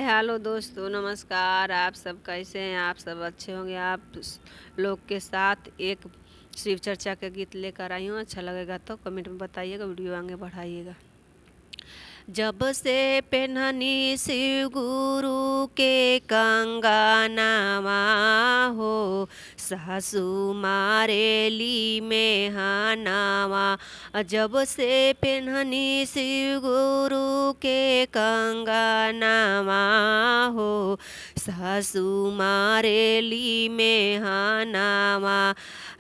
Hello दोस्तों, नमस्कार। आप सब कैसे हैं? आप सब अच्छे होंगे। आप लोग के साथ एक शिव चर्चा के गीत लेकर आई हूँ। अच्छा लगेगा तो कमेंट में बताइएगा, वीडियो आगे बढ़ाइएगा। जब से पेन्हनी शिव गुरु के कंगनवा हो, सासू मारेली में हनावा। जब से पेन्हनी शिव गुरु के कंगनवा हो, सासू मारेली में हनावा।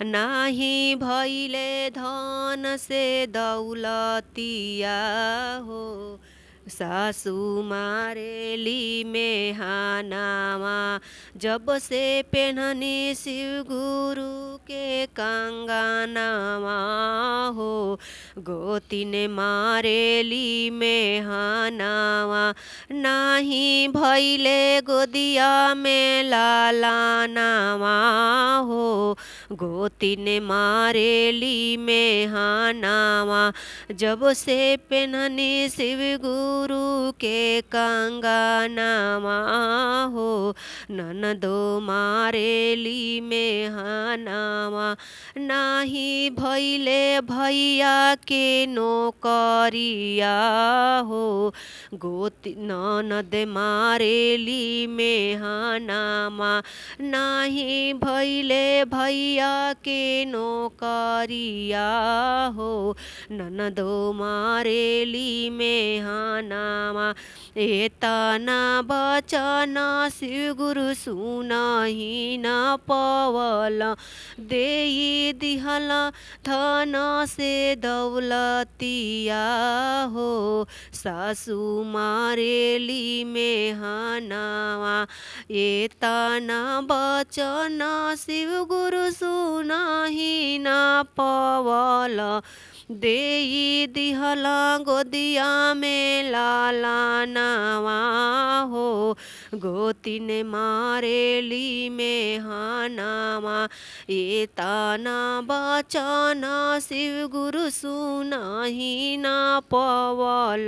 नाही भइले धन से दौलतिया हो, सासू मारेली में हनावा। जब से पेन्हनी शिव गुरु के कंगनवा हो, गोतिन मारेली में हनावा। नाही भइले गोदिया में लालानावा हो, गोतिन मारेली में हनावा। जब से पेन्हनी शिव गुरु के कंगनवा हो, ननदो मारेली में हनावा। नाही भइले भैया के नौकरिया हो, गोती ननद मारेली में हनावा। नाही भइले भैया के नौकरिया हो, ननदो मारेली में हनावा। एतना बचन शिव गुरु सुनहि न पवल, देई दिहल धन से दौलतिया हो, सासू मारेली में हनावा। एतना बचन शिव गुरु सुनहि न पवल, देई दिहला गोदिया में लालानावा हो, गोतिन मारेली में हनावा। एतना बचन शिव गुरु सुनहि न पवल,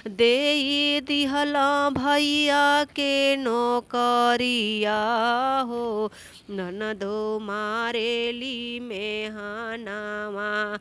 देई दिहला भैया के नौकरिया हो, ननदो मारेली में हनावा।